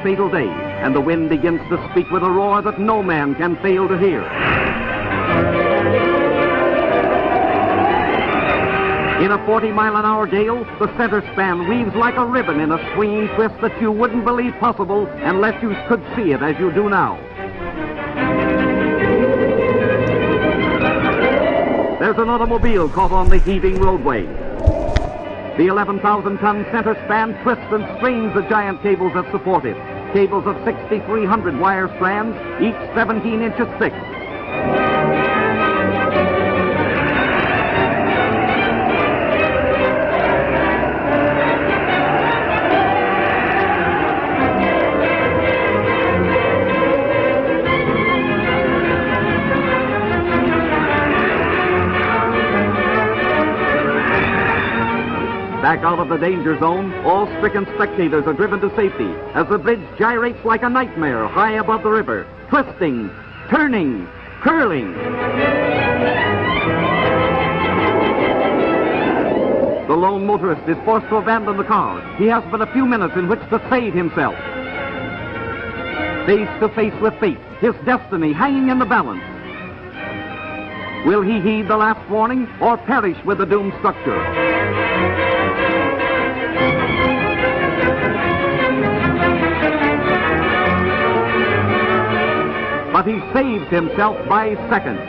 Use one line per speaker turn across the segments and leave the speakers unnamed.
fatal day, and the wind begins to speak with a roar that no man can fail to hear. In a 40-mile-an-hour gale, the center span weaves like a ribbon in a swinging twist that you wouldn't believe possible unless you could see it as you do now. There's an automobile caught on the heaving roadway. The 11,000-ton center span twists and strains the giant cables that support it. Cables of 6,300 wire strands, each 17 inches thick. Back out of the danger zone, all stricken spectators are driven to safety as the bridge gyrates like a nightmare high above the river, twisting, turning, curling. The lone motorist is forced to abandon the car. He has but a few minutes in which to save himself. Face to face with fate, his destiny hanging in the balance. Will he heed the last warning or perish with the doomed structure? But he saves himself by seconds.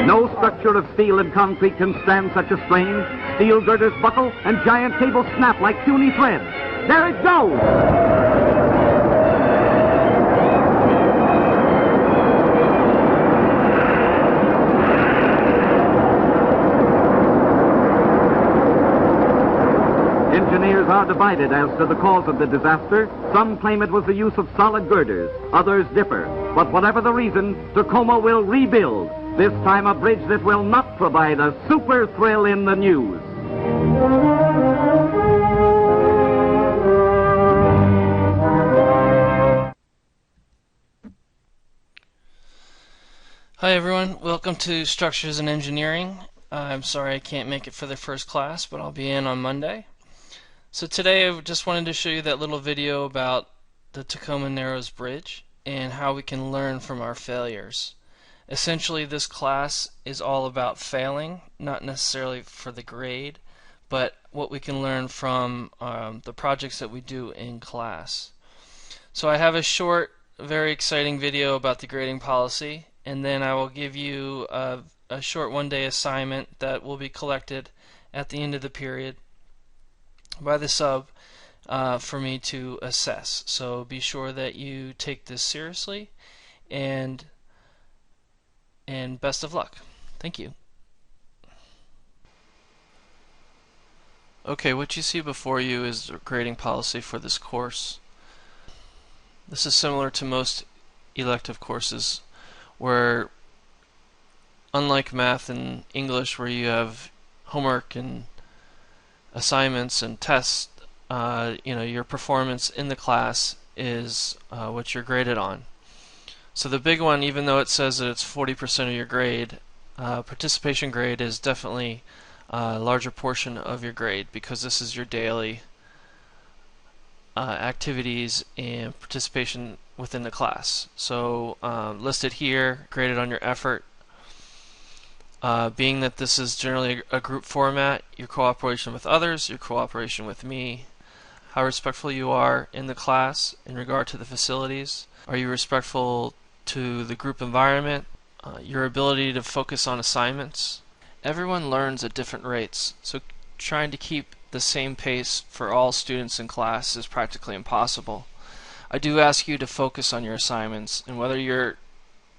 No structure of steel and concrete can stand such a strain. Steel girders buckle and giant cables snap like puny threads. There it goes! Engineers are divided as to the cause of the disaster. Some claim it was the use of solid girders. Others differ. But whatever the reason, Tacoma will rebuild. This time a bridge that will not provide a super thrill in the news.
Hi everyone, welcome to Structures and Engineering. I'm sorry I can't make it for the first class, but I'll be in on Monday. So today I just wanted to show you that little video about the Tacoma Narrows Bridge and how we can learn from our failures. Essentially this class is all about failing, not necessarily for the grade, but what we can learn from the projects that we do in class. So I have a short, very exciting video about the grading policy, and then I will give you a short one-day assignment that will be collected at the end of the period by the sub for me to assess. So be sure that you take this seriously, and best of luck. Thank you. Okay, what you see before you is the grading policy for this course. This is similar to most elective courses where, unlike math and English where you have homework and assignments and tests, your performance in the class is what you're graded on. So the big one, even though it says that it's 40% of your grade, participation grade is definitely a larger portion of your grade because this is your daily activities and participation within the class. So listed here, graded on your effort. Being that this is generally a group format, your cooperation with others, your cooperation with me, how respectful you are in the class in regard to the facilities, are you respectful to the group environment, your ability to focus on assignments. Everyone learns at different rates, so trying to keep the same pace for all students in class is practically impossible. I do ask you to focus on your assignments, and whether you're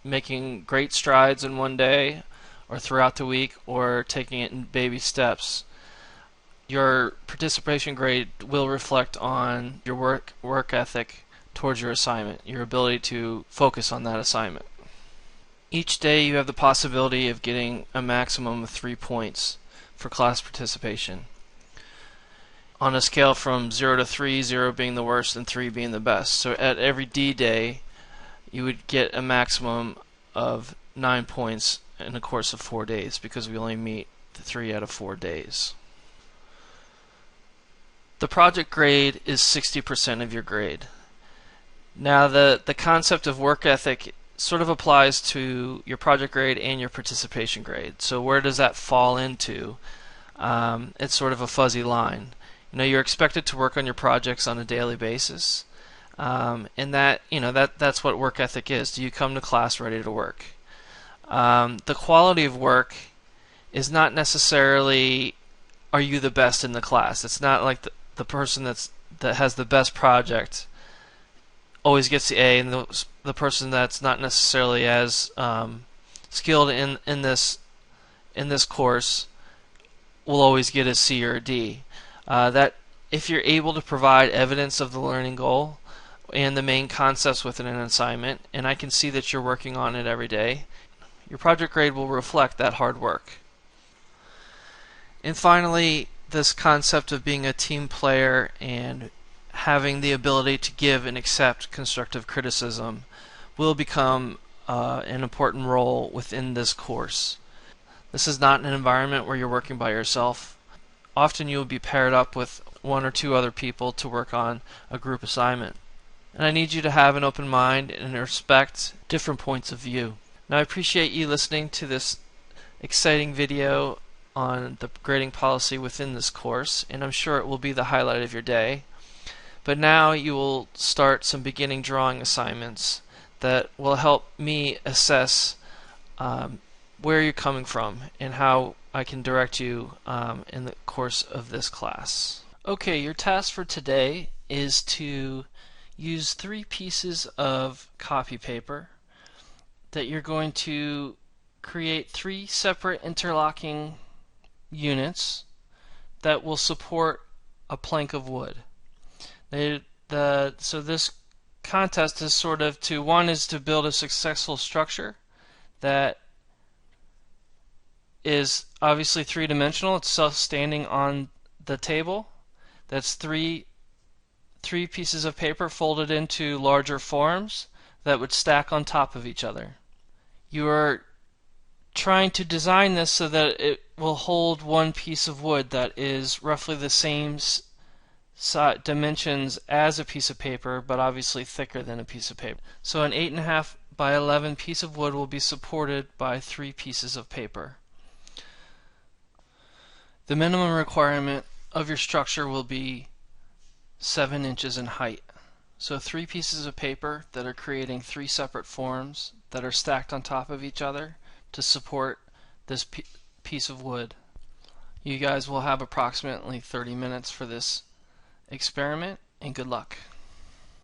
making great strides in one day or throughout the week or taking it in baby steps, your participation grade will reflect on your work ethic towards your assignment, your ability to focus on that assignment. Each day you have the possibility of getting a maximum of 3 points for class participation. On a scale from 0 to 3, 0 being the worst and 3 being the best. So at every D day you would get a maximum of 9 points in a course of 4 days because we only meet 3 out of 4 days. The project grade is 60% of your grade. Now the concept of work ethic sort of applies to your project grade and your participation grade. So where does that fall into? It's sort of a fuzzy line. You're expected to work on your projects on a daily basis, and that's what work ethic is. Do you come to class ready to work? The quality of work is not necessarily are you the best in the class. It's not like the person that has the best project always gets the A, and the person that's not necessarily as skilled in this course will always get a C or a D. That if you're able to provide evidence of the learning goal and the main concepts within an assignment, and I can see that you're working on it every day, your project grade will reflect that hard work. And finally, this concept of being a team player and having the ability to give and accept constructive criticism will become an important role within this course. This is not an environment where you're working by yourself. Often you will be paired up with 1 or 2 other people to work on a group assignment. And I need you to have an open mind and respect different points of view. Now I appreciate you listening to this exciting video on the grading policy within this course, and I'm sure it will be the highlight of your day. But now you will start some beginning drawing assignments that will help me assess where you're coming from and how I can direct you in the course of this class. Okay, your task for today is to use 3 pieces of copy paper that you're going to create 3 separate interlocking units that will support a plank of wood. So this contest is sort of one is to build a successful structure that is obviously 3-dimensional. It's self-standing on the table. That's three pieces of paper folded into larger forms that would stack on top of each other. You are trying to design this so that it will hold one piece of wood that is roughly the same dimensions as a piece of paper, but obviously thicker than a piece of paper. So an 8.5 by 11 piece of wood will be supported by 3 pieces of paper. The minimum requirement of your structure will be 7 inches in height. So 3 pieces of paper that are creating 3 separate forms that are stacked on top of each other to support this piece of wood. You guys will have approximately 30 minutes for this experiment, and good luck.